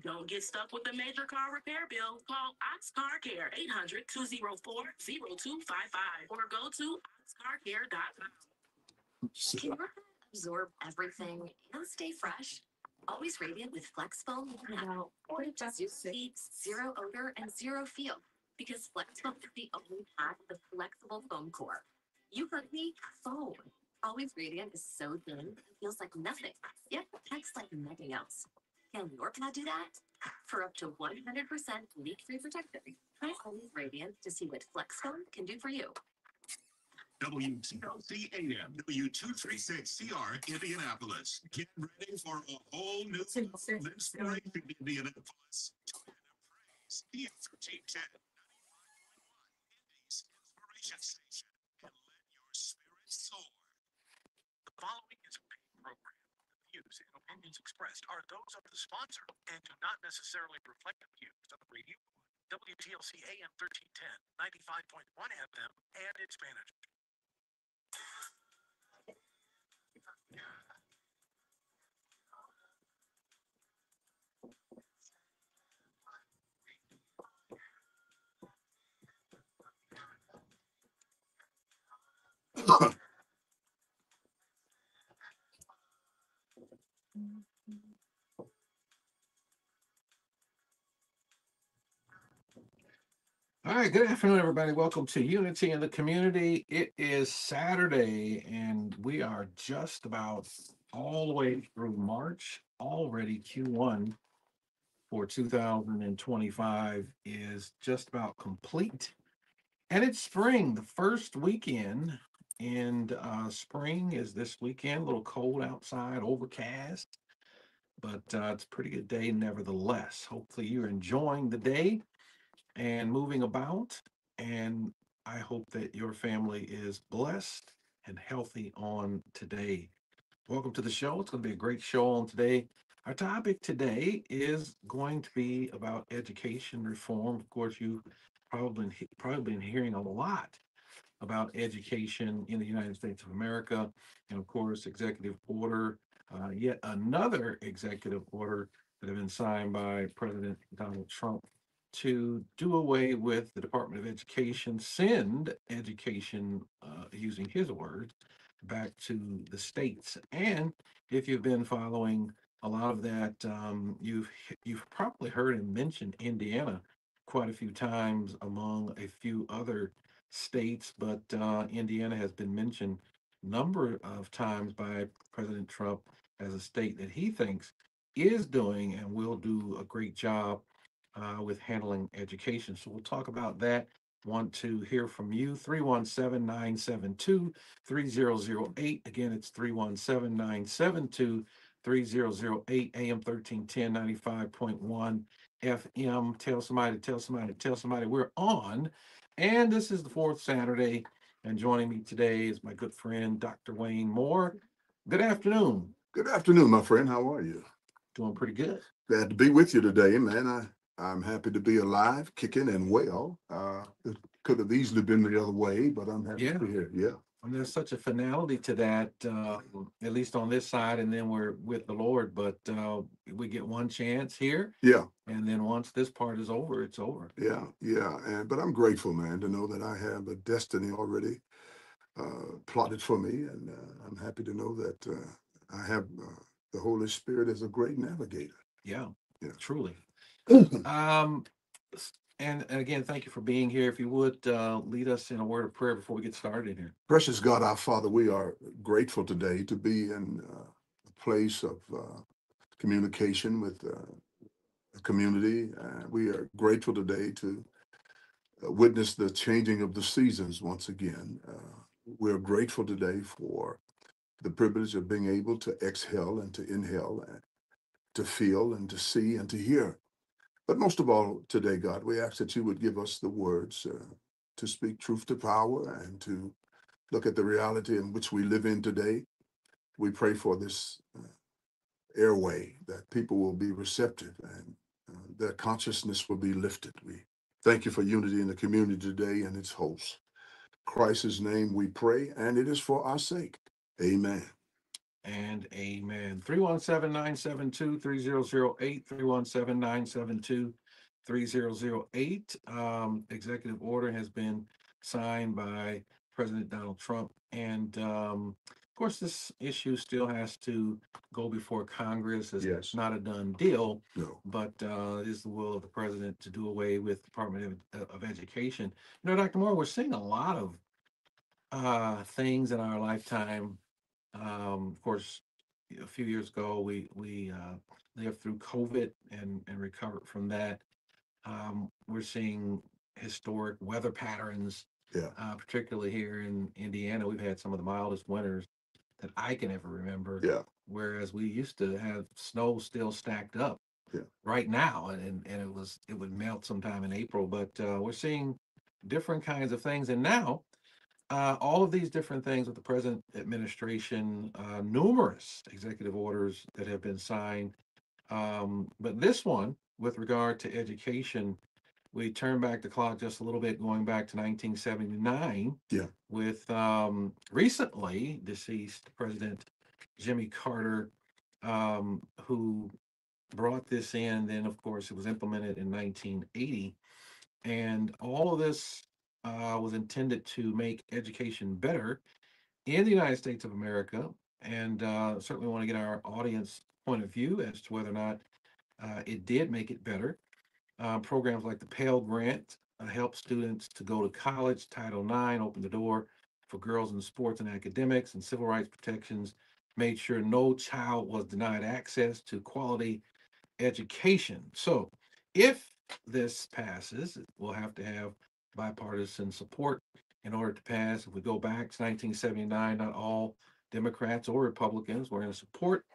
Don't get stuck with a major car repair bill. Call Ox Car Care 800-204-0255 or go to oxcarcare.com. Can your hair absorb everything and stay fresh? Always radiant with Flex Foam. Now, zero heat, zero odor, and zero feel. Because Flex Foam is the only pad with a flexible foam core. You heard me? Foam. Always Radiant is so thin, it feels like nothing, yet protects like nothing else. Can your pad do that? For up to 100% leak-free protection, try Always Radiant to see what Flex Foam can do for you. WTLC AM, W236CR, Indianapolis. Get ready for a whole new inspiration, Indianapolis. AM1310, Indy's Inspiration Station, and let your spirit soar. The following is a paid program. The views and opinions expressed are those of the sponsor and do not necessarily reflect the views of the radio, WTLC AM 1310, 95.1 FM, and its management. All right, good afternoon, everybody. Welcome to Unity in the Community. It is Saturday, and we are just about all the way through March. Already Q1 for 2025 is just about complete. And it's spring, the first weekend. And spring is this weekend, a little cold outside, overcast, but it's a pretty good day nevertheless. Hopefully, you're enjoying the day and moving about. And I hope that your family is blessed and healthy on today. Welcome to the show. It's going to be a great show on today. Our topic today is going to be about education reform. Of course, you've probably been hearing a lot about education in the United States of America, and of course, executive order, yet another executive order that have been signed by President Donald Trump to do away with the Department of Education, send education, using his words, back to the states. And if you've been following a lot of that, you've probably heard him mention Indiana quite a few times among a few other states, but Indiana has been mentioned a number of times by President Trump as a state that he thinks is doing and will do a great job with handling education. So we'll talk about that. Want to hear from you. 317-972-3008. Again, it's 317-972-3008. AM 1310, 95.1 FM. Tell somebody, tell somebody, tell somebody we're on. And this is the fourth Saturday. And joining me today is my good friend, Dr. Wayne Moore. Good afternoon. Good afternoon, my friend. How are you? Doing pretty good. Glad to be with you today, man. I'm happy to be alive, kicking and well. It could have easily been the other way, but I'm happy to be here. Yeah. And there's such a finality to that, at least on this side, and then we're with the Lord. But we get one chance here. Yeah. And then once this part is over, it's over. Yeah. But I'm grateful, man, to know that I have a destiny already plotted for me, and I'm happy to know that I have the Holy Spirit as a great navigator. Yeah. Yeah. Truly. And again, thank you for being here. If you would lead us in a word of prayer before we get started here. Precious God, our Father, we are grateful today to be in a place of communication with the community. We are grateful today to witness the changing of the seasons once again. We're grateful today for the privilege of being able to exhale and to inhale and to feel and to see and to hear. But most of all today, God, we ask that you would give us the words to speak truth to power and to look at the reality in which we live in today. We pray for this airway that people will be receptive and their consciousness will be lifted. We thank you for unity in the community today and its hosts. Christ's name we pray, and it is for our sake. Amen. and amen. 317-972-3008, 317-972-3008. Executive order has been signed by President Donald Trump. And of course, this issue still has to go before Congress. It's Yes. not a done deal, No. but it is the will of the president to do away with the Department of Education. You know, Dr. Moore, we're seeing a lot of things in our lifetime. Of course, a few years ago, we lived through COVID and recovered from that. We're seeing historic weather patterns, Yeah. particularly here in Indiana. We've had some of the mildest winters that I can ever remember. Yeah. Whereas we used to have snow still stacked up Yeah. right now, and it would melt sometime in April. But we're seeing different kinds of things, and now all of these different things with the present administration, numerous executive orders that have been signed. But this one, with regard to education, we turn back the clock just a little bit, going back to 1979 Yeah. with recently deceased President Jimmy Carter, who brought this in. Then, of course, it was implemented in 1980. And all of this was intended to make education better in the United States of America. And certainly want to get our audience point of view as to whether or not it did make it better. Programs like the Pell Grant help students to go to college. Title IX opened the door for girls in sports and academics, and civil rights protections made sure no child was denied access to quality education. So, if this passes, we'll have to have bipartisan support in order to pass. If we go back to 1979, not all Democrats or Republicans were in support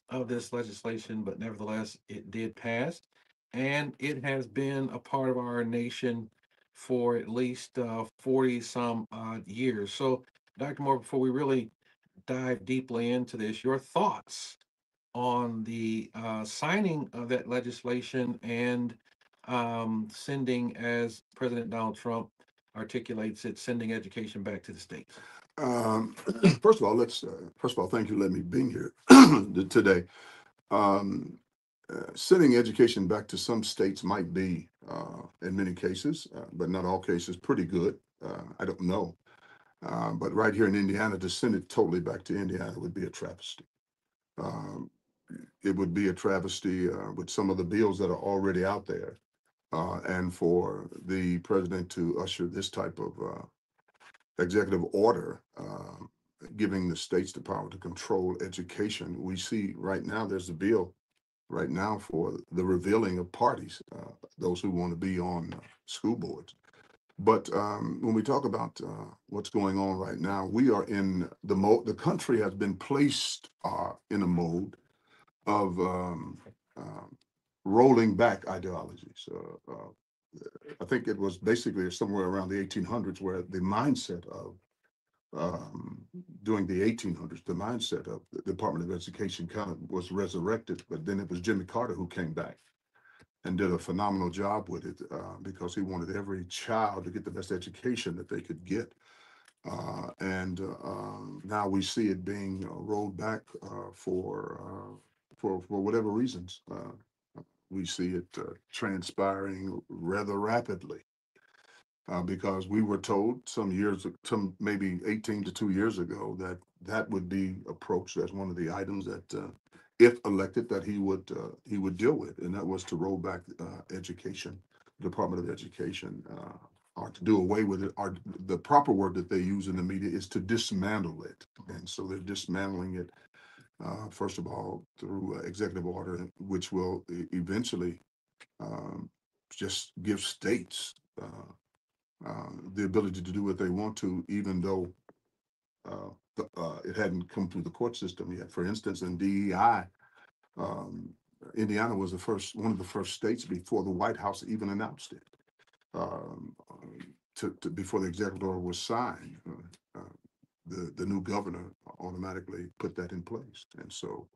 of this legislation, but nevertheless, it did pass. And it has been a part of our nation for at least 40 some odd years. So, Dr. Moore, before we really dive deeply into this, your thoughts on the signing of that legislation and sending, as President Donald Trump articulates it, sending education back to the states? Um, first of all, thank you for letting me be here today. Um, Sending education back to some states might be, in many cases, but not all cases, pretty good. I don't know. But right here in Indiana, to send it totally back to Indiana would be a travesty. Um, it would be a travesty with some of the bills that are already out there. And for the president to usher this type of executive order giving the states the power to control education. We see right now there's a bill right now for the revealing of parties, those who want to be on school boards. But when we talk about what's going on right now, we are in the mode, the country has been placed in a mode of rolling back ideologies. I think it was basically somewhere around the 1800s where the mindset of during the 1800s, the mindset of the Department of Education kind of was resurrected, but then it was Jimmy Carter who came back and did a phenomenal job with it because he wanted every child to get the best education that they could get. And now we see it being rolled back for whatever reasons. We see it transpiring rather rapidly. Because we were told some maybe 18 to 2 years ago, that that would be approached as one of the items that, if elected, that he would deal with, and that was to roll back education, Department of Education, or to do away with it. Or the proper word that they use in the media is to dismantle it, and so they're dismantling it. First of all, through executive order, which will eventually um, just give states the ability to do what they want to, even though it hadn't come through the court system yet. For instance, in DEI, um, Indiana was one of the first states before the White House even announced it. Before the executive order was signed, the new governor automatically put that in place. And so,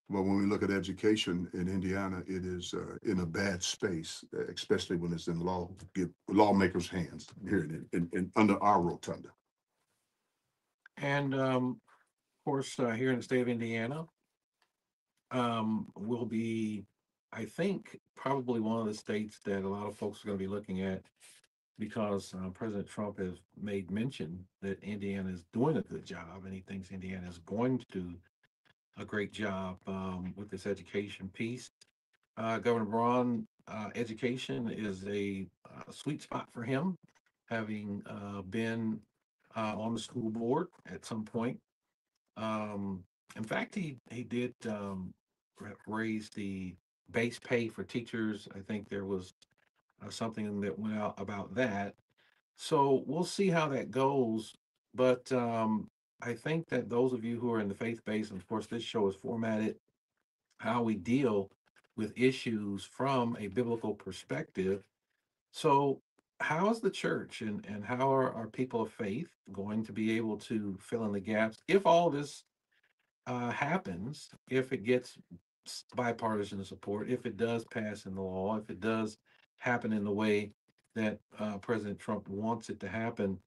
but when we look at education in Indiana, it is in a bad space, especially when it's in lawmakers' hands here in under our rotunda. And course, here in the state of Indiana, will be, I think, probably one of the states that a lot of folks are going to be looking at because President Trump has made mention that Indiana is doing a good job and he thinks Indiana is going to do a great job with this education piece. Governor Braun, education is a sweet spot for him, having been on the school board at some point. Um, in fact, he did raise the base pay for teachers. I think there was something that went out about that. So we'll see how that goes. But I think that those of you who are in the faith base, and of course, this show is formatted how we deal with issues from a biblical perspective. So, how is the church and how are people of faith going to be able to fill in the gaps if all this happens, if it gets bipartisan support, if it does pass in the law, if it does happen in the way that President Trump wants it to happen?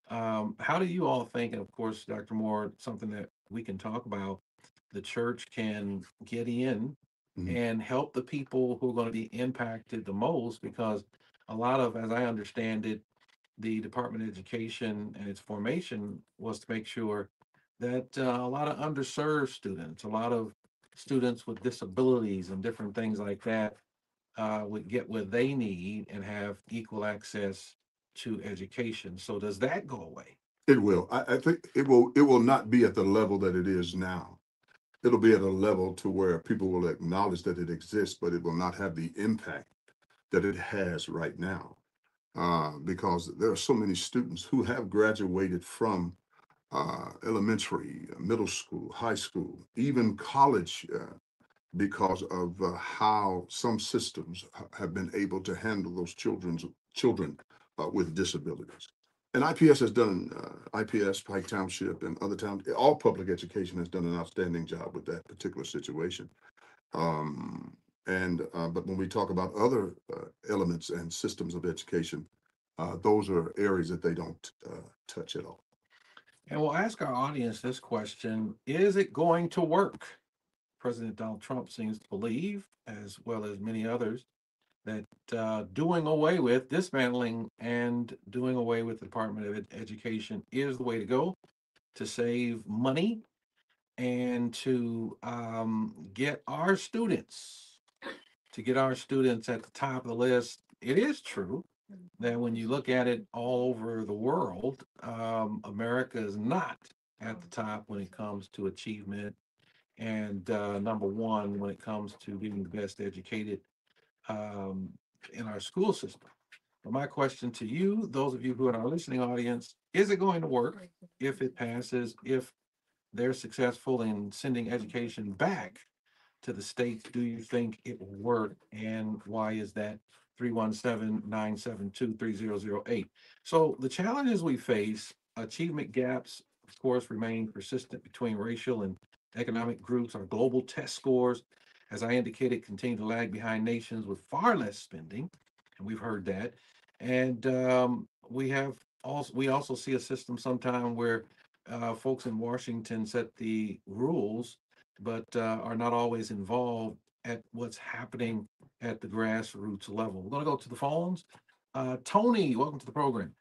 How do you all think, and of course, Dr. Moore, something that we can talk about, the church can get in Mhm. and help the people who are going to be impacted the most? Because a lot of, as I understand it, the Department of Education and its formation was to make sure that a lot of underserved students, a lot of students with disabilities and different things like that would get what they need and have equal access to education. So does that go away? It will. I think it will not be at the level that it is now. It'll be at a level to where people will acknowledge that it exists, but it will not have the impact that it has right now. Because there are so many students who have graduated from elementary, middle school, high school, even college, because of how some systems have been able to handle those children with disabilities. And IPS has done IPS, Pike Township, and other towns. All public education has done an outstanding job with that particular situation. And but when we talk about other elements and systems of education, those are areas that they don't touch at all. And we'll ask our audience this question: is it going to work? President Donald Trump seems to believe, as well as many others, that doing away with, dismantling, and doing away with the Department of Education is the way to go to save money and to get our students at the top of the list. It is true that when you look at it all over the world, America is not at the top when it comes to achievement and number one when it comes to being the best educated um, in our school system. But my question to you, those of you who are in our listening audience, is it going to work if it passes, if they're successful in sending education back to the states? Do you think it will work? And why is that? 317-972-3008. So the challenges we face, achievement gaps, of course, remain persistent between racial and economic groups. Our global test scores, as I indicated, continue to lag behind nations with far less spending, and we've heard that. And we also see a system sometime where folks in Washington set the rules, but are not always involved at what's happening at the grassroots level. We're going to go to the phones. Tony, welcome to the program.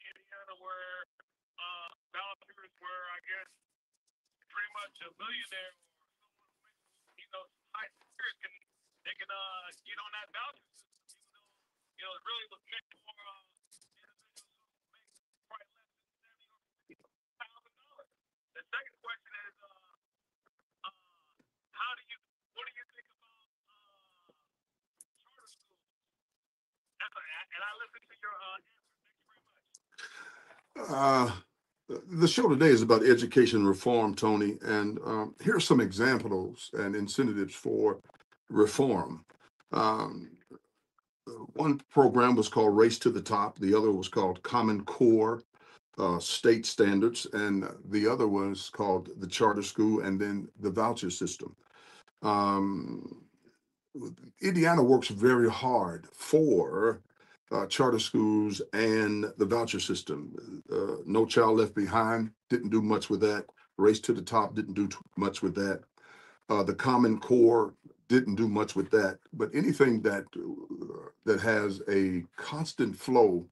Indiana where vouchers were, I guess, pretty much a millionaire or you know, high spirit can they can get on that voucher system, even though it really was meant for individuals who make probably less than $70,000. The second question is, how do you what do you think about charter schools? And I listen to your answer. Thank you very much. The show today is about education reform, Tony, and here are some examples and incentives for reform. Um, One program was called Race to the Top, the other was called Common Core State Standards, and the other was called the Charter School and then the voucher system. Um, Indiana works very hard for charter schools and the voucher system. No Child Left Behind didn't do much with that. Race to the Top didn't do much with that. The Common Core didn't do much with that. But anything that has a constant flow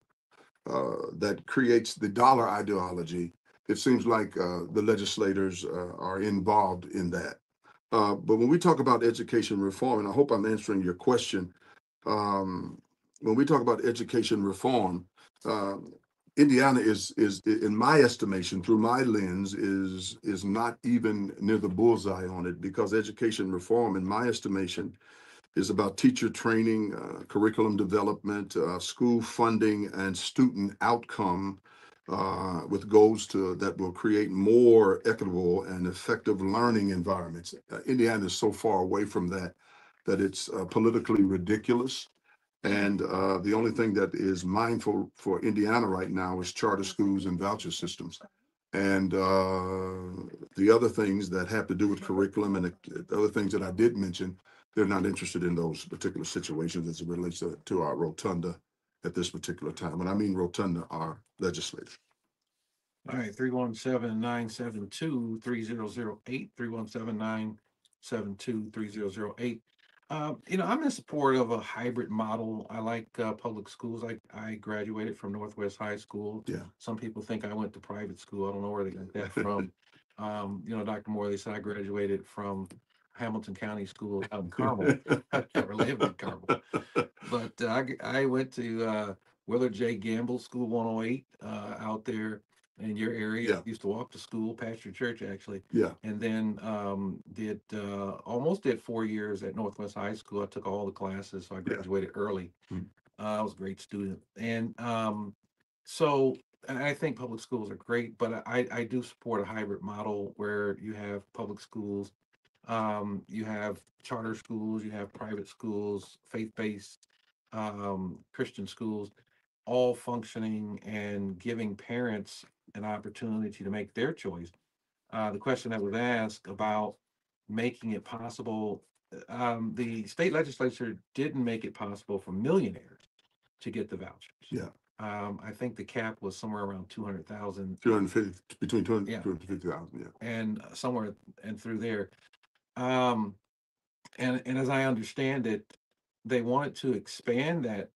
that creates the dollar ideology, it seems like the legislators are involved in that. But when we talk about education reform, and I hope I'm answering your question, when we talk about education reform, uh, Indiana is, in my estimation, through my lens, is not even near the bullseye on it, because education reform, in my estimation, is about teacher training, curriculum development, school funding, and student outcome, with goals that will create more equitable and effective learning environments. Indiana is so far away from that it's politically ridiculous. And the only thing that is mindful for Indiana right now is charter schools and voucher systems. And the other things that have to do with curriculum and the other things that I did mention, they're not interested in those particular situations as it relates to our rotunda at this particular time. When I mean rotunda, our legislature. All right, 317-972-3008, 317-972-3008. I'm in support of a hybrid model. I like public schools. I graduated from Northwest High School. Yeah. Some people think I went to private school. I don't know where they got that from. Dr. Moore, they said I graduated from Hamilton County School out in Carmel. I never lived in Carmel. But I went to Willard J. Gamble School 108 out there in your area. Yeah. Used to walk to school, past your church actually. Yeah. And then almost did 4 years at Northwest High School. I took all the classes, so I graduated early. I was a great student. And so and I think public schools are great, but I do support a hybrid model where you have public schools, you have charter schools, you have private schools, faith-based Christian schools, all functioning and giving parents an opportunity to make their choice. The question that was asked about making it possible, the state legislature didn't make it possible for millionaires to get the vouchers. Yeah. I think the cap was somewhere around 200,000. 250, between 200 Yeah. 250,000. Yeah. And somewhere and through there. Um, and as I understand it, they wanted to expand that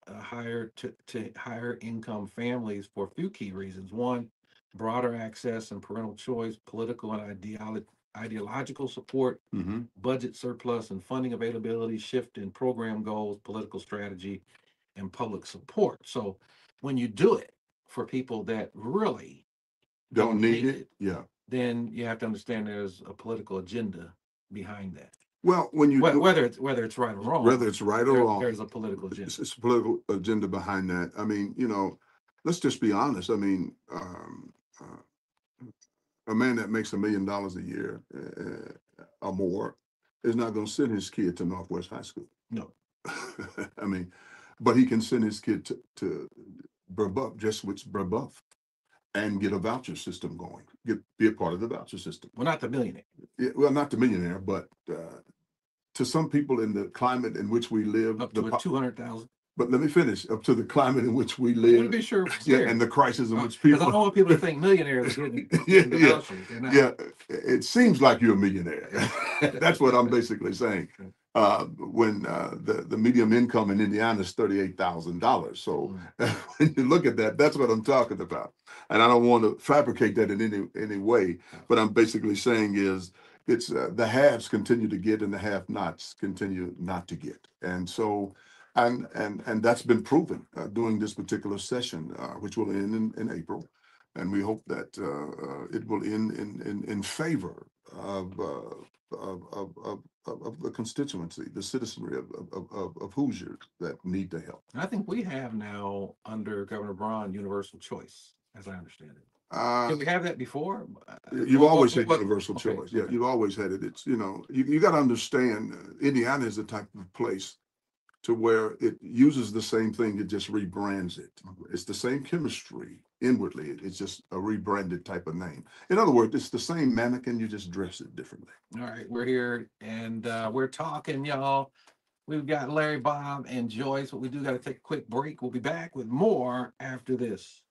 to higher income families for a few key reasons. One, broader access and parental choice, political and ideological support, Mm-hmm. budget surplus and funding availability, shift in program goals, political strategy, and public support. So when you do it for people that really Don't need it. Yeah. then you have to understand there's a political agenda behind that. Well, when you Whether it's right or wrong, whether it's right or wrong, there's a political agenda. it's a political agenda behind that. I mean, let's just be honest. I mean, a man that makes $1 million a year or more is not going to send his kid to Northwest High School. No. I mean, but he can send his kid to Brebeuf, just which Brebeuf, and get a voucher system going. Be a part of the voucher system. Well, not the millionaire. Yeah, well, not the millionaire, but to some people in the climate in which we live, Up to 200,000. But let me finish. Up to the climate in which we I want to live, be sure. yeah, and the crisis in which Because I people. don't want people to think millionaires are getting Yeah, the yeah, vouchers. They're not. yeah. It seems like you're a millionaire. That's what I'm basically saying. When the median income in Indiana is $38,000, so when you look at that, that's what I'm talking about. And I don't want to fabricate that in any way. But I'm basically saying is it's the haves continue to get and the have-nots continue not to get, and so. And that's been proven during this particular session, which will end in April, and we hope that it will end in favor of the constituency, the citizenry of Hoosiers that need the help. I think we have now under Governor Braun universal choice, as I understand it. Did we have that before? You've always had universal okay, choice. Yeah, you've always had it. It's you got to understand, Indiana is the type of place to where it uses the same thing, it just rebrands it. It's the same chemistry inwardly. It's just a rebranded type of name. In other words, it's the same mannequin, you just dress it differently. All right, we're here and we're talking, y'all. We've got Larry, Bob, and Joyce, but we do got to take a quick break. We'll be back with more after this.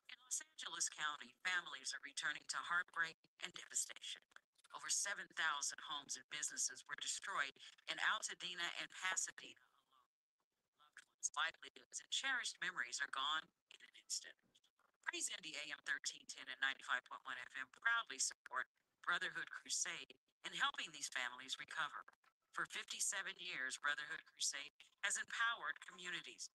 In Los Angeles County, families are returning to heartbreak and devastation. Over 7,000 homes and businesses were destroyed in Altadena and Pasadena alone. Loved ones' livelihoods and cherished memories are gone in an instant. Praise Indy AM 1310 and 95.1 FM proudly support Brotherhood Crusade in helping these families recover. For 57 years, Brotherhood Crusade has empowered communities.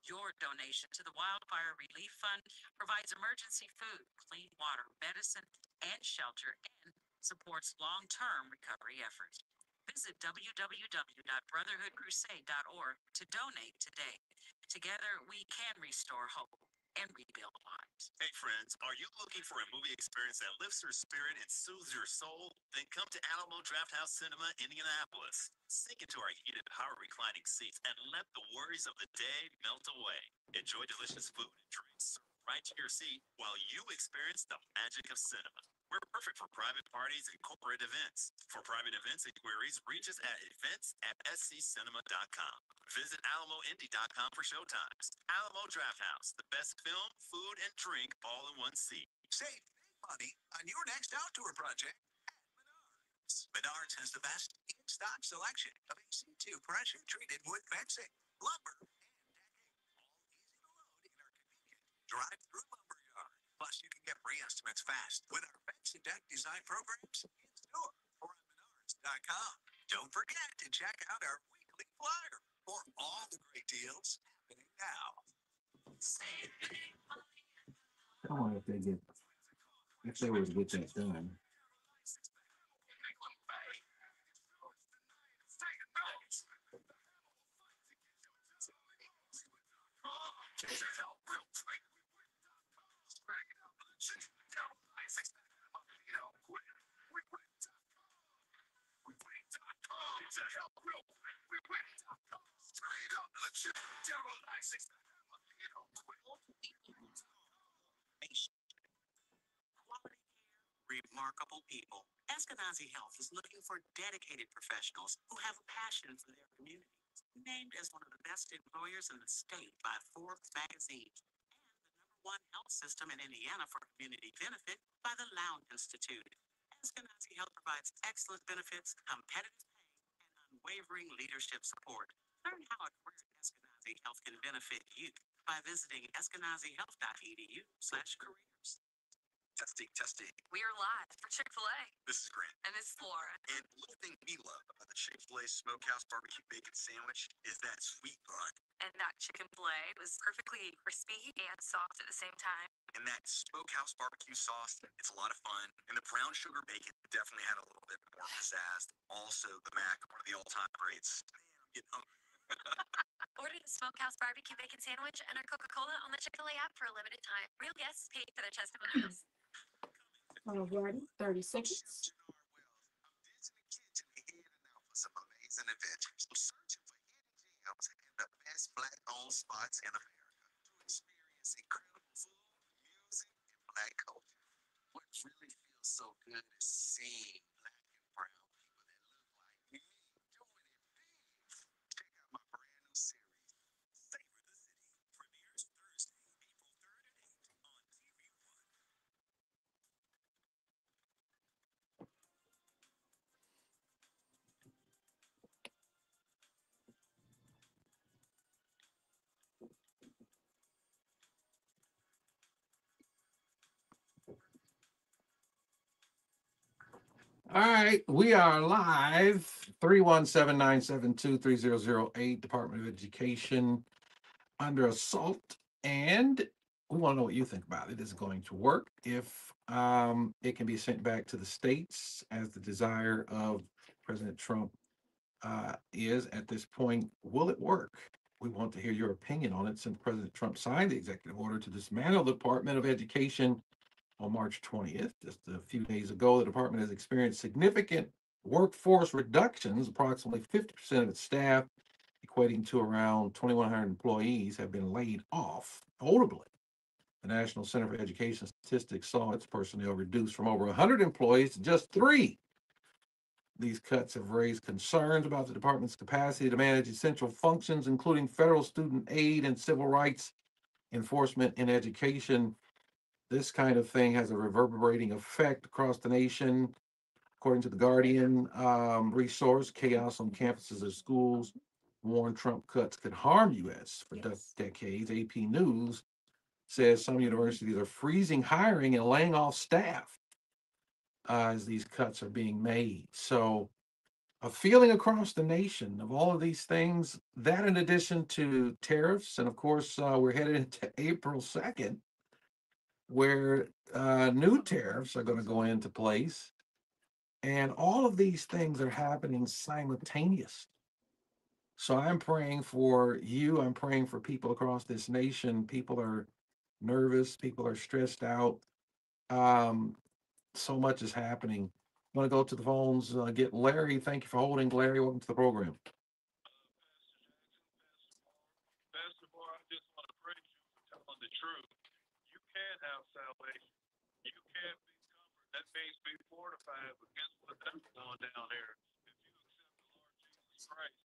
Your donation to the Wildfire Relief Fund provides emergency food, clean water, medicine, and shelter, and supports long-term recovery efforts. Visit www.brotherhoodcrusade.org to donate today. Together, we can restore hope and rebuild lives. Hey friends, are you looking for a movie experience that lifts your spirit and soothes your soul? Then come to Alamo Drafthouse Cinema, Indianapolis. Sink into our heated power reclining seats and let the worries of the day melt away. Enjoy delicious food and drinks served right to your seat while you experience the magic of cinema. We're perfect for private parties and corporate events. For private events inquiries, reach us at events@sccinema.com. Visit alamoindy.com for showtimes. Alamo Drafthouse, the best film, food, and drink all in one seat. Save big money on your next outdoor project at Menards. Menards has the best in-stock selection of AC2 pressure-treated wood fencing, lumber, and decking. All easy to load in our convenient drive-through lumber yard. Plus, you can get free estimates fast with our fence and deck design programs in store or at menards.com. Don't forget to check out our weekly flyer for all the great deals happening now. I wonder if they were to get that done. Remarkable people. Eskenazi Health is looking for dedicated professionals who have a passion for their communities. Named as one of the best employers in the state by Forbes magazine, and the #1 health system in Indiana for community benefit by the Lowndes Institute. Eskenazi Health provides excellent benefits, competitive pay, and unwavering leadership support. Learn how a career at Eskenazi Health can benefit you by visiting eskenazihealth.edu/careers. Testing. We are live for Chick-fil-A. This is Grant. And this is Laura. And the little thing we love about the Chick-fil-A Smokehouse Barbecue Bacon Sandwich is that sweet bun. And that chicken filet was perfectly crispy and soft at the same time. And that Smokehouse Barbecue sauce, it's a lot of fun. And the brown sugar bacon definitely had a little bit more pizzazz. Also, the mac, one of the all-time greats. Man, I'm getting hungry. Order the Smokehouse Barbecue Bacon Sandwich and our Coca-Cola on the Chick-fil-A app for a limited time. Real guests paid for their testimonials. Alrighty, 30 seconds. I'm visiting kitchen heading out for some amazing adventures. I'm searching for hidden gems and the best black-owned spots in America to experience incredible food, music, and black culture. What really feels so good is seeing black and brown people that look like me doing it big. Check out my brand new series, Savor the City. Premieres Thursday, April 3rd and 8th on TV1. All right, we are live. 317-972-3008, Department of Education under assault. And we want to know what you think about it. Is it going to work? If it can be sent back to the states as the desire of President Trump is at this point, will it work? We want to hear your opinion on it since President Trump signed the executive order to dismantle the Department of Education on March 20th. Just a few days ago, the department has experienced significant workforce reductions. Approximately 50% of its staff, equating to around 2,100 employees, have been laid off. Notably, the National Center for Education Statistics saw its personnel reduced from over 100 employees to just three. These cuts have raised concerns about the department's capacity to manage essential functions, including federal student aid and civil rights enforcement in education. This kind of thing has a reverberating effect across the nation. According to the Guardian resource, chaos on campuses of schools warned Trump cuts could harm U.S. for decades. AP News says some universities are freezing hiring and laying off staff as these cuts are being made. So a feeling across the nation of all of these things, that in addition to tariffs, and of course, we're headed into April 2nd, where new tariffs are going to go into place. And all of these things are happening simultaneously. So I'm praying for you. I'm praying for people across this nation. People are nervous. People are stressed out. Um, so much is happening. I'm going to go to the phones, get Larry. Thank you for holding. Larry, welcome to the program. Pastor Moore, I just want to praise you for telling the truth. You can have salvation. You can be comforted. That means be fortified against whatever's going down here. If you accept the Lord Jesus Christ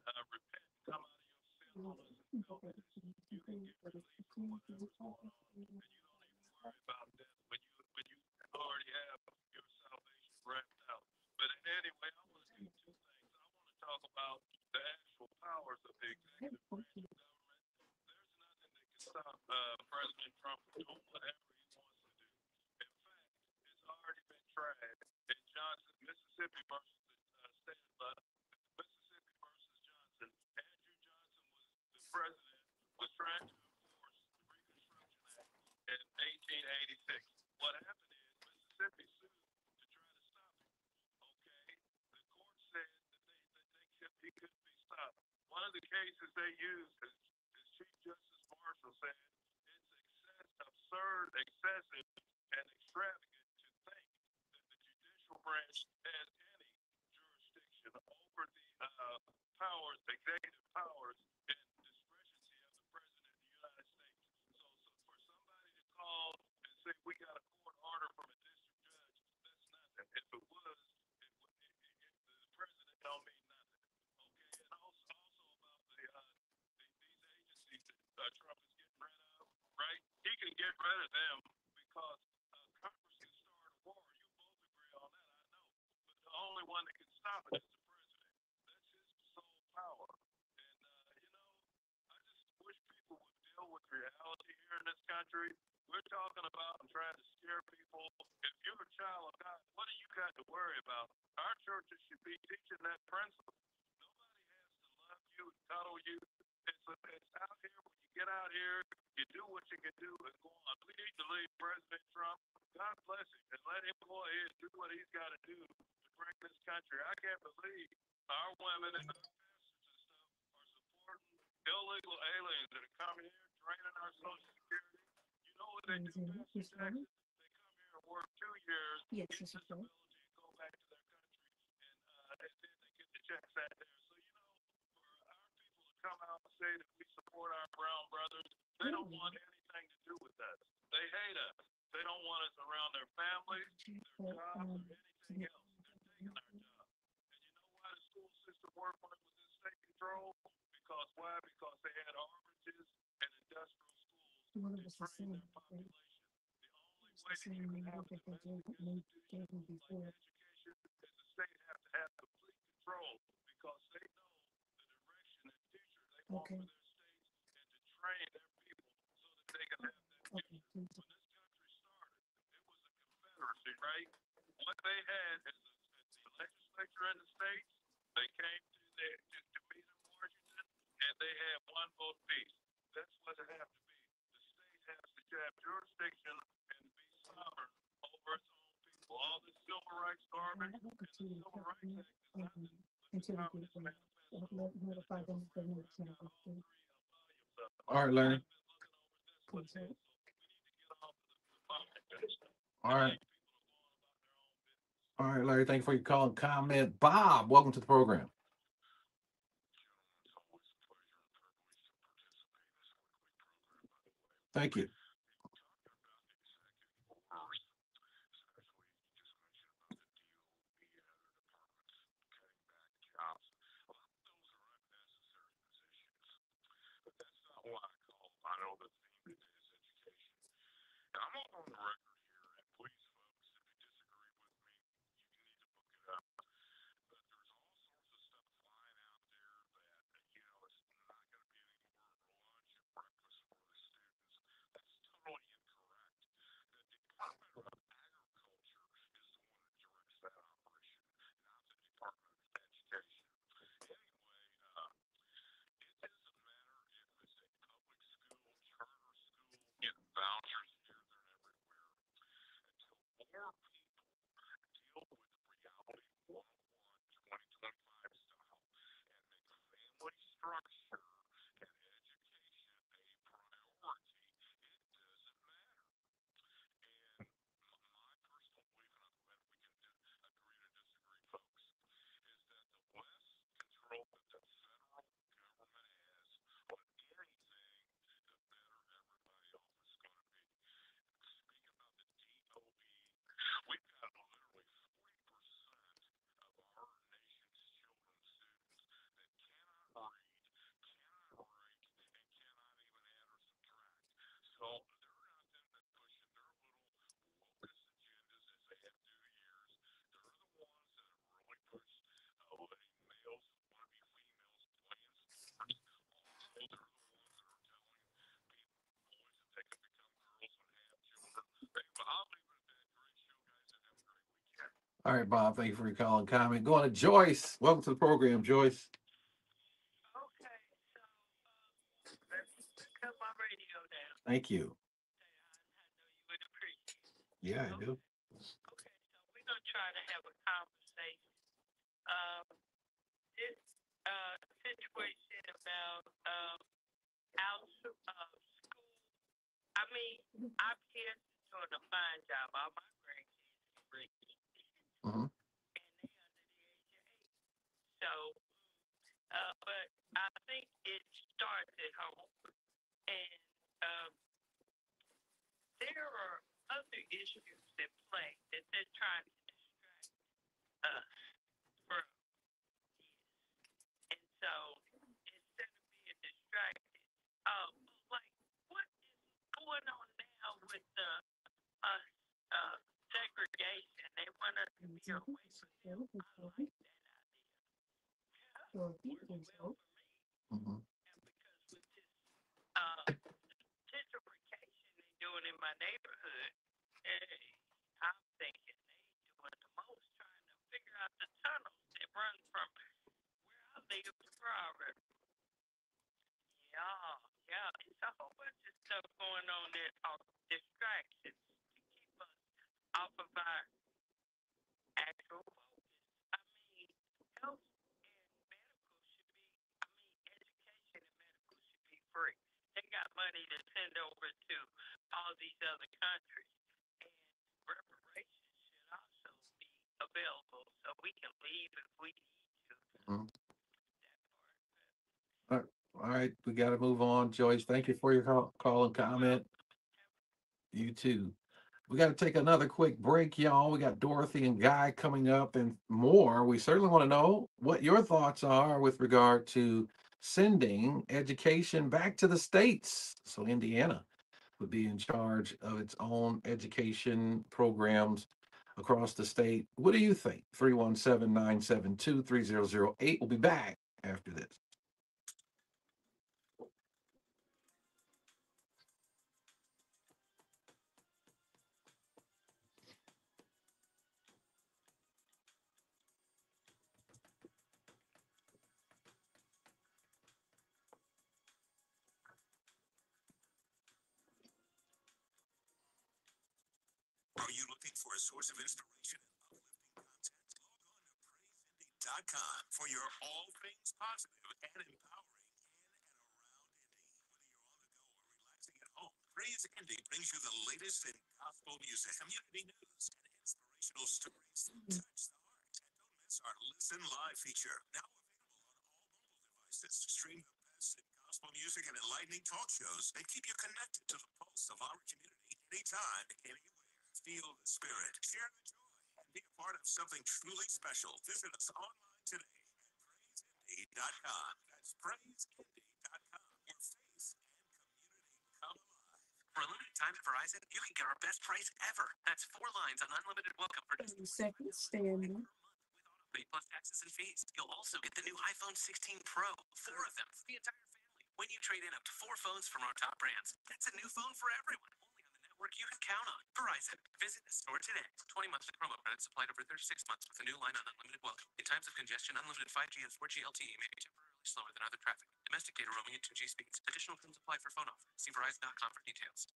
and repent, come out of your sinfulness and filthiness, you can get relief from whatever's going on, and you don't even worry about death when you already have your salvation wrapped out. But anyway, I want to do two things. I want to talk about the actual powers of the executive branch of government. There's nothing that can stop President Trump from doing whatever he wants to do. In fact, it's already been tried in Johnson, Mississippi versus the state of Mississippi versus Johnson. Andrew Johnson was the president, was trying to enforce the Reconstruction Act in 1886. What happened is Mississippi sued to try to stop him. Okay, the court said that he couldn't be stopped. One of the cases they used is Chief Justice Marshall said it's absurd, excessive, and extravagant to think that the judicial branch has any jurisdiction over the powers, executive powers, and discretionary of the President of the United States. So for somebody to call and say we got a court order from a district judge, that's nothing. If it was, the president don't mean nothing. Okay, and also about these agencies that Trump is getting rid of, right? He can get rid of them because Congress can start a war. You both agree on that, I know. But the only one that can stop it is the president. That's his sole power. And I just wish people would deal with reality here in this country. We're talking about and trying to scare people. If you're a child of God, what do you got to worry about? Our churches should be teaching that principle. Nobody has to love you and cuddle you. It's out here. When you get out here, you do what you can do and go on. We need to leave President Trump. God bless him and let him go ahead and do what he's got to do to bring this country. I can't believe our women and our pastors and stuff are supporting illegal aliens that are coming here, draining our Social Security. You know what they do, Pastor Jackson? They come here and work 2 years, get disability, and go back to their country, and then they get the checks out there. So for our people to come out and say that we support our brown brothers, they don't want anything to do with us. They hate us. They don't want us around their families, their jobs, or anything else. They're taking our jobs. And you know why the school system worked when it was in state control? Because why? Because they had orphanages and industrial schools to train their population. The only way that you can have a domestic institution like education is the state have to have complete control because they know the direction and future they want for their states and to train their people so that they can have that future. When this country started, it was a confederacy, right? What they had is the legislature in the states. They came to meet in Washington, and they had one vote piece. That's what it has to be. The state has to Until we get there. Notify them if they know it's not going through. All right, Larry. Please, sir. All right. All right, Larry. Thank you for your call and comment. Bob, welcome to the program. Thank you. I know the theme is education. And I'm on the record here, and please, folks, if you disagree with me, you need to look it up. But there's all sorts of stuff flying out there that, it's not going to be any more lunch or breakfast for the students. That's totally incorrect. The Department of Agriculture is the one that directs that operation, not the Department of Education. Anyway, it doesn't matter if it's a public school, charter school, getting vouchers here, there, and everywhere. Until more people deal with reality 101, 2025 style and make family structure and education a priority, it doesn't matter. And my personal belief, and I'm glad we can agree to disagree, folks, is that the less control that the federal government has on anything, the better everybody else is going to be. Speak about the DOE. We've got literally 40% of our nation's children, students, that cannot read, cannot write, and cannot even add or subtract. So they're not them that pushing their little locust agendas as they have through the years. They're the ones that have really pushed letting males that want to be females play in sports. Also, they're the ones that are telling people, boys, that they can become girls and have children. Anyway, I'll leave it at that. Great show, guys, and have a great weekend. All right, Bob. Thank you for your call and comment. Going to Joyce. Welcome to the program, Joyce. Okay, so let me cut my radio down. Thank you. I know you would appreciate it. Yeah, I do. Okay, so we're gonna try to have a conversation. This situation about out school. I mean, our kids is doing a fine job. All my grandkids are great kids, Hmm. and they under the age of 8. So, but I think it starts at home, and um, there are other issues at play that they're trying to distract us from. And so instead of being distracted, like what is going on now with the uh, uh, segregation? They want us to be away from them. I like that idea. Yeah, So he works thinks well so. for me. Hmm. And because with this gentrification they doing in my neighborhood, hey, I'm thinking they doing the most trying to figure out the tunnels that run from where I live to Broward. Yeah, yeah, it's a whole bunch of stuff going on that are distractions to keep us off of our actual focus. I mean, health and medical should be, education and medical should be free. They got money to send over to all these other countries. And reparations should also be available so we can leave if we need to. Hmm. That part. All right, we got to move on, Joyce. Thank you for your call and comment. You too. We got to take another quick break, y'all. We got Dorothy and Guy coming up and more. We certainly want to know what your thoughts are with regard to sending education back to the states. So Indiana would be in charge of its own education programs across the state. What do you think? 317-972-3008. We'll be back after this. Are you looking for a source of inspiration and uplifting content? Log on AMT1310.com for your all things positive and empowering in and around Indy. Whether you're on the go or relaxing at home, Praise Indy brings you the latest in gospel music, community news, and inspirational stories that touch the heart. And don't miss our Listen Live feature, now available on all mobile devices. Stream the best in gospel music and enlightening talk shows and keep you connected to the pulse of our community anytime, anywhere. Feel the spirit, share the joy, and be a part of something truly special. Visit us online today at praiseindy.com. That's praiseindy.com. Your faith and community come alive. For a limited time at Verizon, you can get our best price ever. That's 4 lines on unlimited welcome for just 30 seconds, standing. $1 plus taxes and fees. You'll also get the new iPhone 16 Pro, 4 of them for the entire family. When you trade in up to 4 phones from our top brands, that's a new phone for everyone. Only on the network you can count on. Verizon. Visit the store today. 20 monthly promo credits applied over 36 months with a new line on unlimited welcome. In times of congestion, unlimited 5G and 4G LTE may be temporarily slower than other traffic. Domestic data roaming at 2G speeds. Additional terms apply for phone offer. See Verizon.com for details.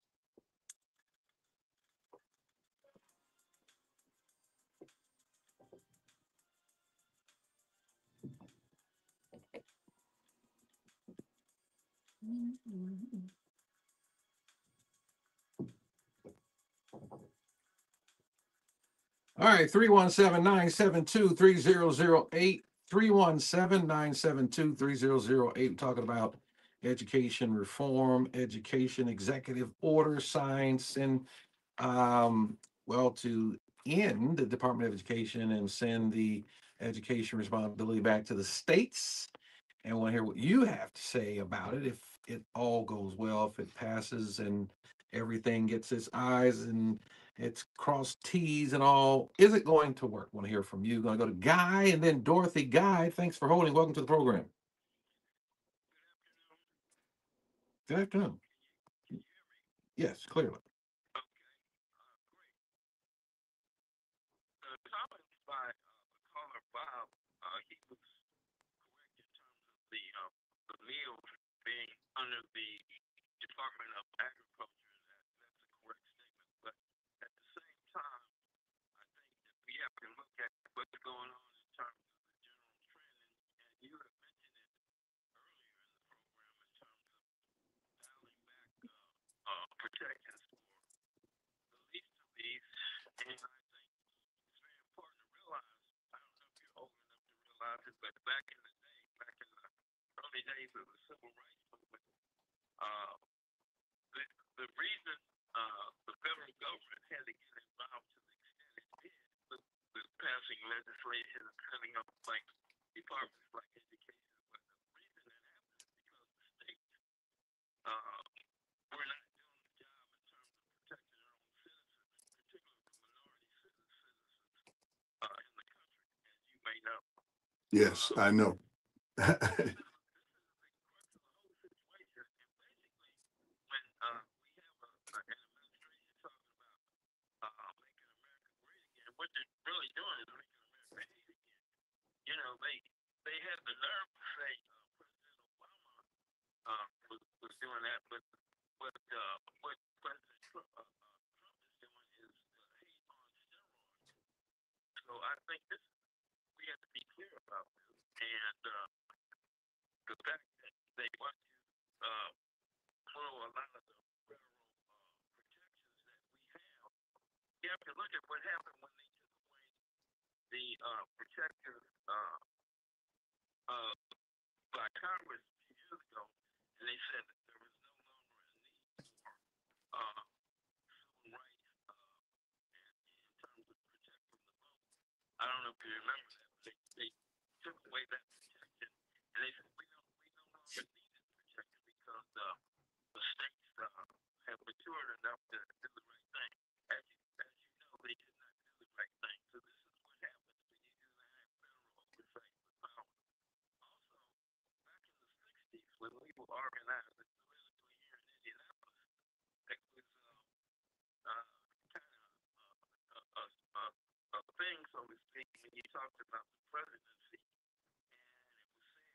All right, 317-972-3008. 317-972-3008. Talking about education reform, education executive order signs, and to end the Department of Education and send the education responsibility back to the states. And I want to hear what you have to say about it if it all goes well, if it passes and everything gets its I's and it's crossed T's and all. Is it going to work? Want to hear from you. Going to go to Guy and then Dorothy. Guy, thanks for holding. Welcome to the program. Good afternoon. Yes, clearly. The comments by caller Bob, he was correct in terms of the meals being under the Department of Agriculture. That's a correct statement. But at the same time, I think that we have to look at what's going on in terms of the general trend. And you have mentioned it earlier in the program in terms of dialing back protections for the least of these. And I think it's very important to realize, I don't know if you're old enough to realize it, but back in the day, back in the early days of the civil rights movement, the reason the federal government had to get involved to the extent it did with passing legislation and setting up like departments like education, but the reason that happened is because the states were not doing the job in terms of protecting their own citizens, particularly the minority citizens in the country, as you may know. Yes, I know. What they're really doing is making America hate again. You know, they had the nerve to say President Obama was doing that, but what President Trump is doing is hate on steroids. So I think we have to be clear about this, and the fact that they want to throw a lot of the federal protections that we have. You have to look at what happened when they took away the protections by Congress a few years ago, and they said that there was no longer a need for civil rights in terms of protect from the vote. I don't know if you remember that, but they took away that protection, and they said we no longer need this protection because the states have matured enough to do the right thing. As you know, they did not do the right thing. So this is what happens when you do not have federal oversight of power. Also, back in the 60s, when we were organized politically here in Indianapolis, it was kind of a thing, so to speak, when you talked about the presidency. And it was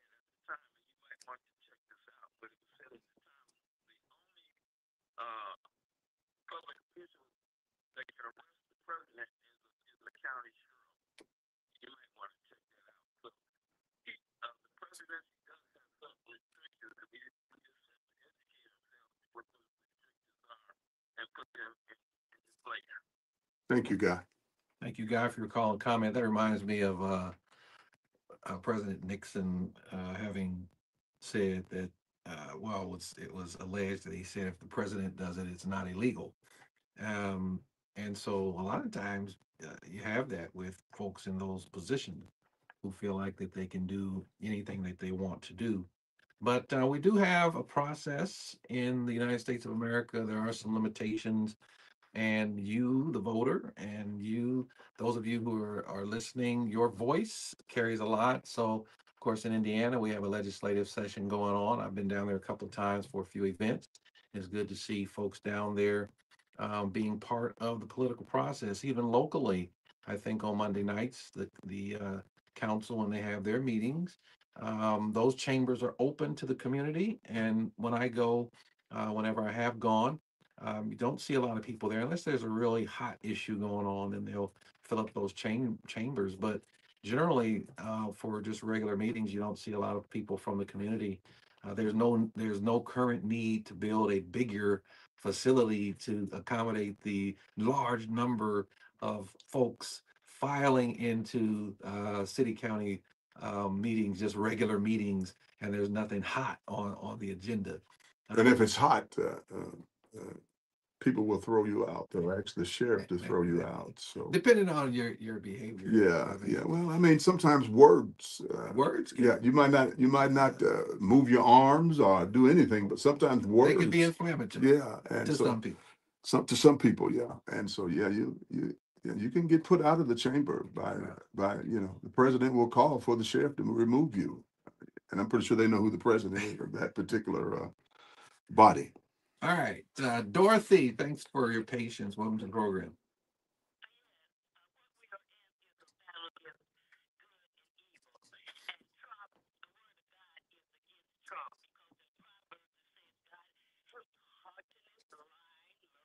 said at the time, and you might want to check this out, but it was said at the time, the only public official that can arrest the president is a county sheriff. You might want to check that out. So unless he does have some restrictions, and we just educate ourselves what those restrictions are and put them in place. Thank you, Guy. Thank you, Guy, for your call and comment. That reminds me of President Nixon having said that, well, it was alleged that he said if the president does it, it's not illegal. Um, and so a lot of times you have that with folks in those positions who feel like that they can do anything that they want to do. But we do have a process in the United States of America. There are some limitations, and you, the voter, and you, those of you who are listening, your voice carries a lot. So, of course, in Indiana, we have a legislative session going on. I've been down there a couple of times for a few events. It's good to see folks down there being part of the political process, even locally. I think on Monday nights, the council, when they have their meetings, those chambers are open to the community. And when I go, whenever I have gone, you don't see a lot of people there unless there's a really hot issue going on, and they'll fill up those chambers. But generally, for just regular meetings, you don't see a lot of people from the community. There's no current need to build a bigger facility to accommodate the large number of folks filing into city county meetings, just regular meetings, and there's nothing hot on the agenda. And if it's hot, people will throw you out. They'll ask the sheriff to throw you out. So Depending on your behavior. yeah, I think. yeah. Well, I mean, sometimes words. Words Yeah, you might not move your arms or do anything, but sometimes they can be words. inflammatory Yeah, and to so some people. to some people, yeah, and so yeah, you can get put out of the chamber by the president will call for the sheriff to remove you, and I'm pretty sure they know who the president is of that particular body. All right, Dorothy, thanks for your patience. Welcome to the program. What we are in is a battle against good and evil. And Trump, the word of God is against Trump because in Proverbs it says God hates haughtiness,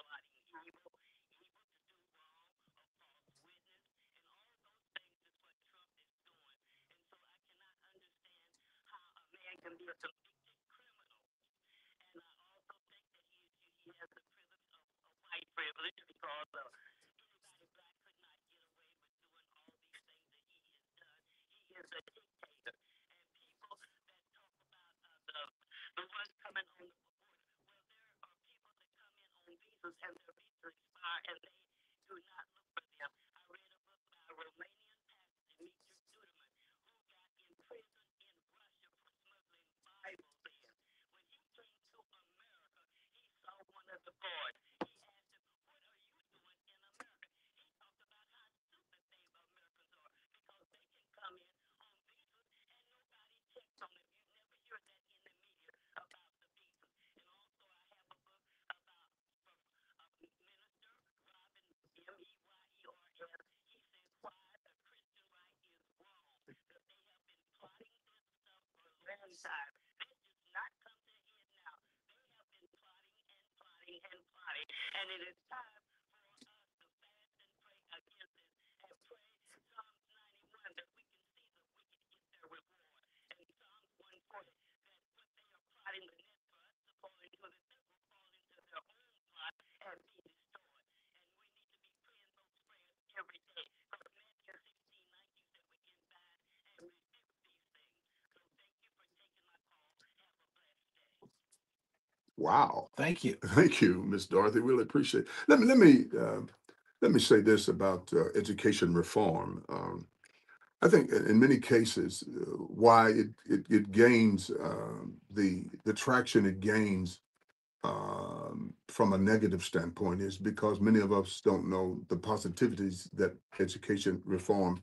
lying, murdering, plotting evil, evil to do wrong, a false witness, and all of those things is what Trump is doing. And so I cannot understand how a man can be a convicted criminal. And I also think that he has the privilege of white privilege because anybody black could not get away with doing all these things that he has done. He is a dictator. And people that talk about the ones coming on the border, well, there are people that come in on visas and their visas expire and they do not look for them. I read a book by a Romanian pastor, Dimitri Duduman, who got in prison in Russia for smuggling Bibles in. When he came to America, he saw one of the guards. He asked him, "What are you doing in America?" He talked about how stupid they Americans are because they can come in on visas and nobody checks on them. You never hear that in the media about the visas. And also, I have a book about from Minister Robin Meyers. He says why the Christian right is wrong, that they have been plotting this stuff for a long time. This does not come to a head now. They have been plotting and plotting and plotting, and it is time for us to fast and pray against this and pray Psalms 91 that we can see the wicked get their reward, and Psalms 140 that what they are plotting the net for us to fall into that they will fall into their own plot and be destroyed. And we need to be praying those prayers every day. Because Matthew 16:19 said we can bind and rebuke these things. So thank you for taking my call. Have a blessed day. Wow, Thank you. thank you, Miss Dorothy. Really appreciate it. Let me say this about education reform. I think in many cases, why it gains the traction it gains from a negative standpoint is because many of us don't know the positivities that education reform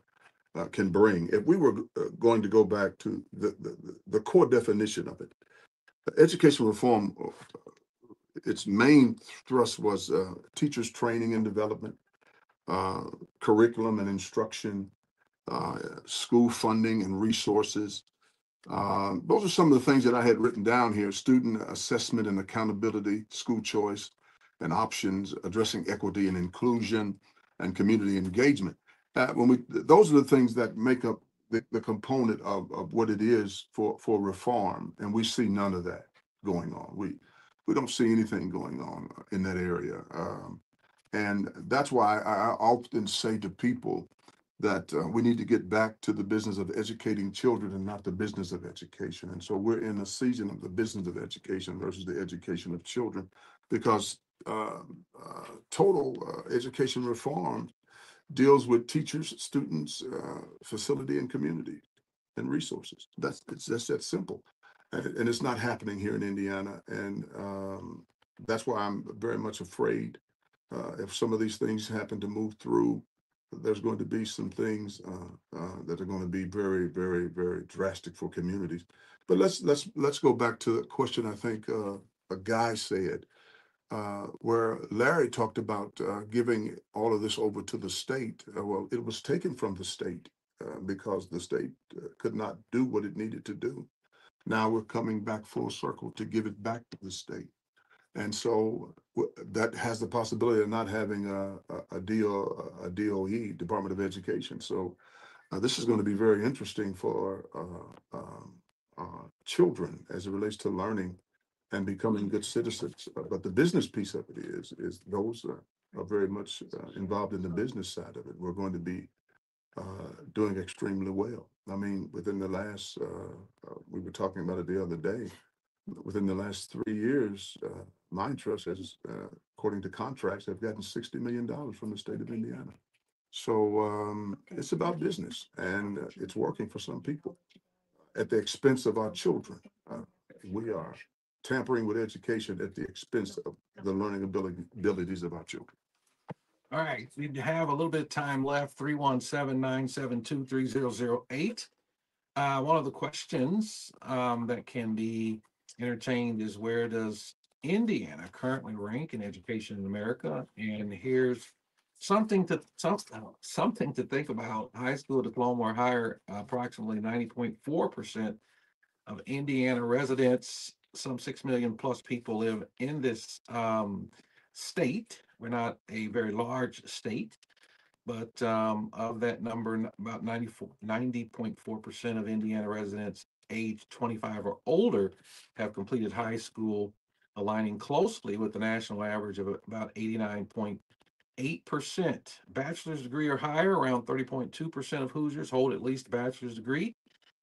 can bring. If we were going to go back to the core definition of it, education reform, its main thrust was teachers training and development, uh, curriculum and instruction, school funding and resources. Those are some of the things that I had written down here: student assessment and accountability, school choice and options, addressing equity and inclusion, and community engagement. Those are the things that make up the component of what it is for reform, and we see none of that going on. We don't see anything going on in that area, and that's why I often say to people that we need to get back to the business of educating children and not the business of education. And so we're in a season of the business of education versus the education of children, because total education reform deals with teachers, students, facility, and community and resources. That's that simple, and it's not happening here in Indiana, and that's why I'm very much afraid if some of these things happen to move through. There's going to be some things that are going to be very, very, very drastic for communities. But let's go back to the question. I think a guy said, where Larry talked about giving all of this over to the state. Well, it was taken from the state because the state could not do what it needed to do. Now we're coming back full circle to give it back to the state. And so that has the possibility of not having a DOE, Department of Education. So this is going to be very interesting for children as it relates to learning and becoming good citizens. But the business piece of it is those are very much involved in the business side of it. We're going to be doing extremely well. I mean, within the last, we were talking about it the other day, within the last 3 years, Mind Trust has, according to contracts, have gotten $60 million from the state of Indiana. So it's about business, and it's working for some people at the expense of our children. We are tampering with education at the expense of the learning abilities of our children. All right, we have a little bit of time left. 317-972-3008. One of the questions that can be entertained is, where does Indiana currently rank in education in America? And here's something to think about. High school diploma or higher, approximately 90.4% of Indiana residents, some 6 million plus people, live in this state. We're not a very large state, but of that number, about 90.4% of Indiana residents age 25 or older have completed high school, aligning closely with the national average of about 89.8%. Bachelor's degree or higher, around 30.2% of Hoosiers hold at least a bachelor's degree,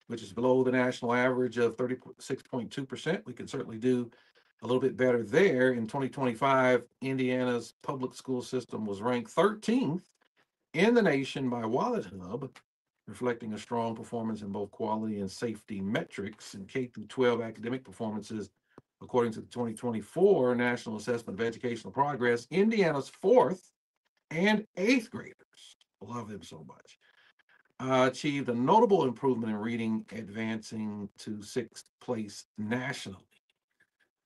which is below the national average of 36.2%. We can certainly do a little bit better there. In 2025, Indiana's public school system was ranked 13th in the nation by Wallet Hub, reflecting a strong performance in both quality and safety metrics in K through 12 academic performances. According to the 2024 National Assessment of Educational Progress, Indiana's 4th and 8th graders, love them so much, achieved a notable improvement in reading, advancing to 6th place nationally.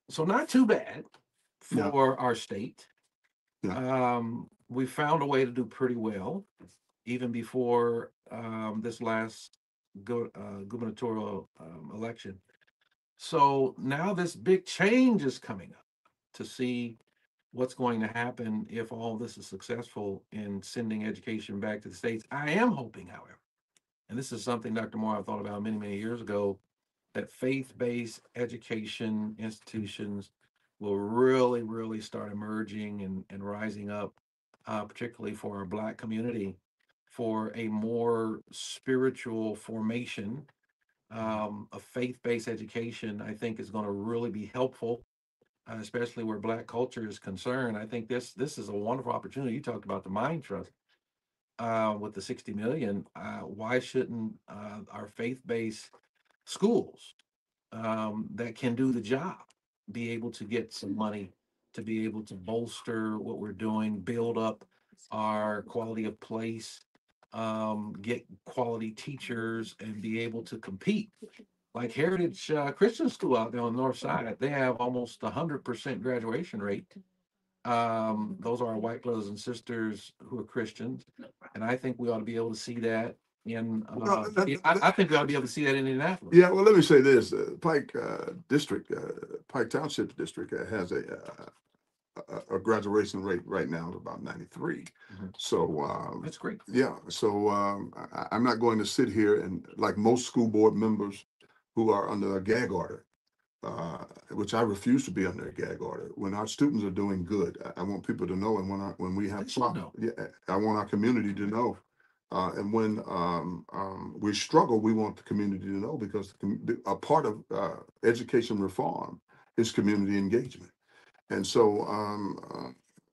So not too bad for our state. Yeah. We found a way to do pretty well, even before this last gubernatorial election. So now this big change is coming up to see what's going to happen if all this is successful in sending education back to the states. I am hoping, however, and this is something, Dr. Moore, I thought about many, many years ago, that faith-based education institutions will really, really start emerging and rising up, particularly for our Black community, for a more spiritual formation. A faith-based education, I think, is going to really be helpful, especially where Black culture is concerned. I think this is a wonderful opportunity. You talked about the Mind Trust with the 60 million. Why shouldn't our faith-based schools that can do the job be able to get some money to be able to bolster what we're doing, build up our quality of place, get quality teachers, and be able to compete? Like Heritage Christian School out there on the north side, they have almost 100% graduation rate. Those are our white brothers and sisters who are Christians, and I think we ought to be able to see that in. I think we ought to be able to see that in Indianapolis. Yeah, well, let me say this: Pike Township District has a a graduation rate right now of about 93. Mhm. So That's great. yeah, so I'm not going to sit here and, like most school board members who are under a gag order, which I refuse to be under a gag order. When our students are doing good, I want people to know, and when we have They should know. yeah, I want our community to know. And when we struggle, we want the community to know, because a part of education reform is community engagement. And so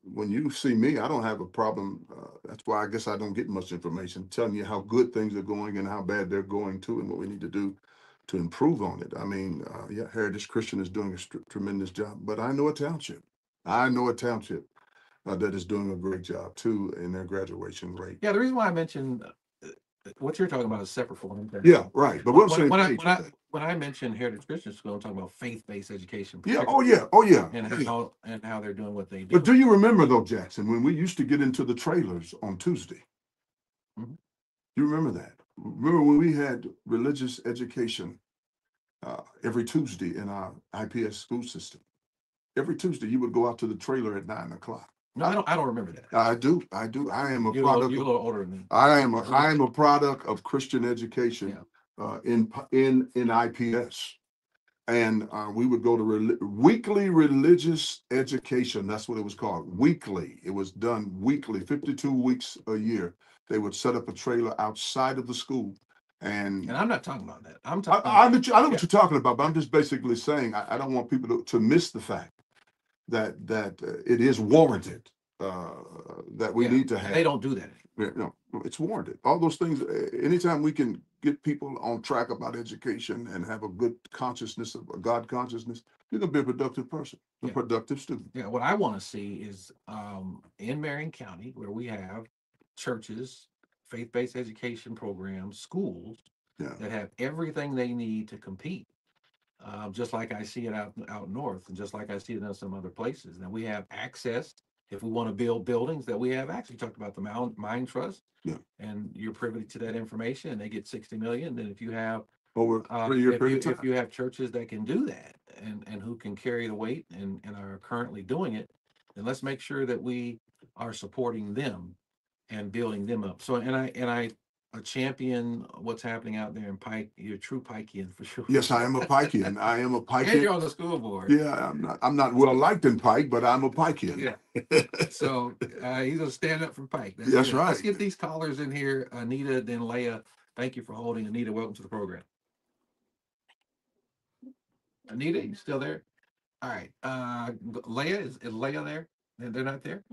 when you see me, I don't have a problem. That's why I guess I don't get much information telling you how good things are going and how bad they're going too, and what we need to do to improve on it. I mean, yeah, Heritage Christian is doing a tremendous job, but I know a township. I know a township that is doing a great job too in their graduation rate. Yeah, the reason why I mentioned what you're talking about is separate from what I'm Yeah, right. But we're on the same when page with that. when I mentioned Heritage Christian School, I'm talking about faith-based education. Yeah. Oh yeah. Oh yeah. And Yeah. how they're doing what they do. But do you remember though, Jackson, when we used to get into the trailers on Tuesday? Mhm. You remember that? Remember when we had religious education every Tuesday in our IPS school system? Every Tuesday, you would go out to the trailer at 9 o'clock. No, I don't remember that. I do. I do. I am a You're product. a little older than me. I am a product of Christian education Yeah. in IPS. And we would go to weekly religious education. That's what it was called. Weekly. It was done weekly, 52 weeks a year. They would set up a trailer outside of the school. And I'm not talking about that. I'm I talking. know what you're talking about, but I'm just basically saying I don't want people to miss the fact that it is warranted, that we need to have. They don't do that. No, it's warranted. All those things. Anytime we can get people on track about education and have a good consciousness of a God consciousness, you're gonna be a productive person, a productive student. Yeah, what I want to see is in Marion County, where we have churches, faith-based education programs, schools that have everything they need to compete. Just like I see it out north, and just like I see it in some other places. Now we have access, if we want to build buildings, that we have actually talked about the Mine Trust, and you're privy to that information, and they get 60 million. Then if you have over 3-year period, if you have churches that can do that and who can carry the weight and are currently doing it, then let's make sure that we are supporting them and building them up. So and I champion what's happening out there in Pike. You're a true Pikean for sure. Yes, I am a Pikean. I am a Pikean. And you're on the school board. Yeah, I'm not well liked in Pike, but I'm a Pikean. Yeah. So he's gonna stand up for Pike. That's right. Let's get these callers in here. Anita, then Leah. Thank you for holding. Anita, welcome to the program. Anita, you still there? All right. Leah, is Leah there? They're not there?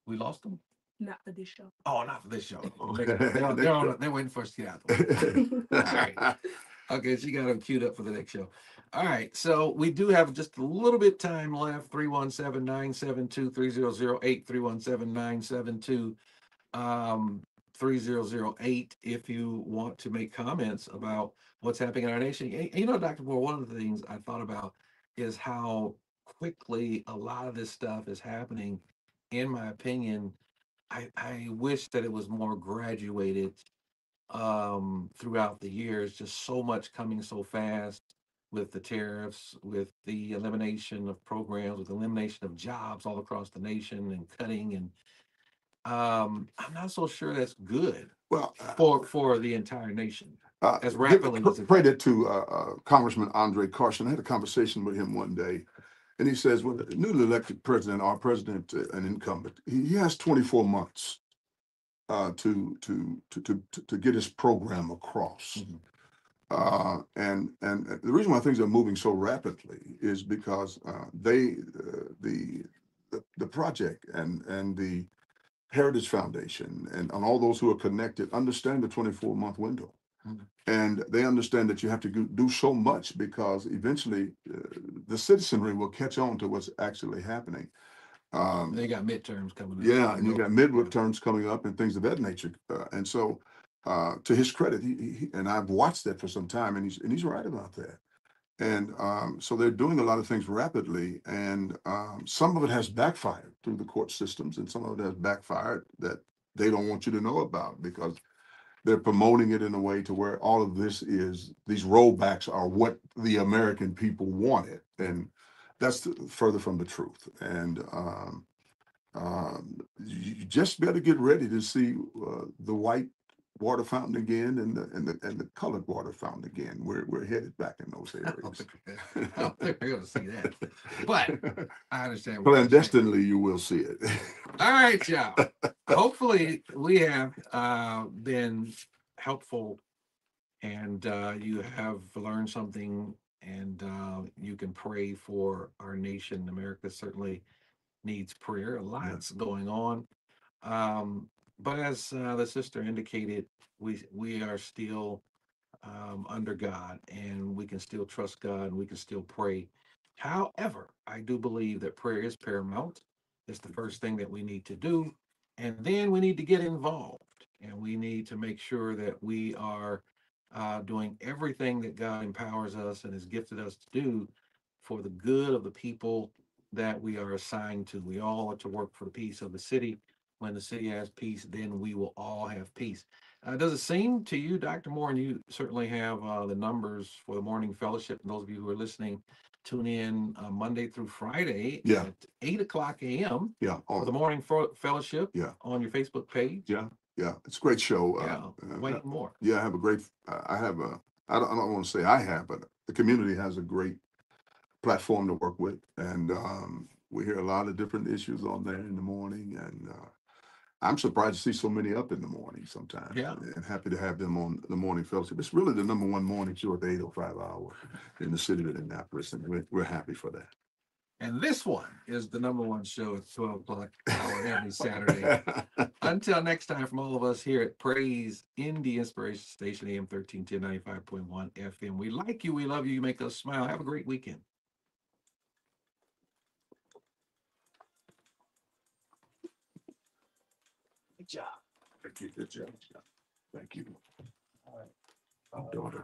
We lost them? Not for this show. Oh, not for this show. They're waiting for us to get out. All right. Okay, she got them queued up for the next show. All right, so we do have just a little bit time left. 317-972-3008, 317-972-3008, if you want to make comments about what's happening in our nation. You know, Dr. Moore, one of the things I thought about is how quickly a lot of this stuff is happening. In my opinion, I wish that it was more graduated throughout the years. Just so much coming so fast with the tariffs, with the elimination of programs, with the elimination of jobs all across the nation, and cutting. And I'm not so sure that's good. Well, for the entire nation. As give rapidly as it credit to Congressman Andre Carson. I had a conversation with him one day, and he says, "Well, the newly elected president, our president, an incumbent, he has 24 months to get his program across." And the reason why things are moving so rapidly is because the project and the Heritage Foundation and all those who are connected understand the 24-month window. And they understand that you have to do so much, because eventually the citizenry will catch on to what's actually happening. They got midterms coming up. Yeah, and you got midterms coming up and things of that nature. And so, to his credit, he and I've watched that for some time, and he's right about that. And so they're doing a lot of things rapidly, and some of it has backfired through the court systems, and some of it has backfired that they don't want you to know about, because they're promoting it in a way to where all of these rollbacks are what the American people wanted, and that's further from the truth. And you just better get ready to see the white water fountain again and the colored water fountain again. We're headed back in those I don't areas. think we're going to see that, but I understand. what you're saying. Clandestinely, you will see it. All right, y'all. Hopefully, we have been helpful, and you have learned something, and you can pray for our nation. America certainly needs prayer. Lots going on. But as the sister indicated, we are still under God, and we can still trust God, and we can still pray. However, I do believe that prayer is paramount. It's the first thing that we need to do. And then we need to get involved, and we need to make sure that we are doing everything that God empowers us and has gifted us to do for the good of the people that we are assigned to. We all are to work for the peace of the city. When the city has peace, then we will all have peace. Does it seem to you, Dr. Moore, and you certainly have the numbers for the morning fellowship, and those of you who are listening, tune in Monday through Friday Yeah. at 8 o'clock a.m. Yeah. for the morning fellowship Yeah. on your Facebook page. Yeah. Yeah. It's a great show. Yeah, Wayne Moore. Yeah, I have a great, I don't want to say I have, but the community has a great platform to work with. And we hear a lot of different issues on there in the morning. And I'm surprised to see so many up in the morning sometimes. Yeah. And happy to have them on the morning fellowship. It's really the number one morning show at the 8:05 hour in the city of Indianapolis. And we're happy for that. And this one is the number one show at 12 o'clock hour every Saturday. Until next time, from all of us here at Praise Indie Inspiration Station, AM 1310 95.1 FM. We like you. We love you. You make us smile. Have a great weekend. Good job. Thank you. Good job. Thank you. All right. My daughter,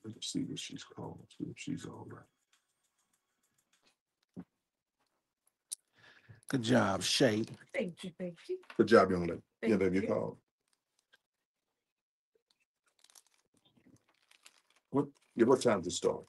let's see what she's called. See if she's all right. Good job, Shay. Thank you, thank you. Good job, young lady. Yeah, Thank baby, you. called. What time does it start?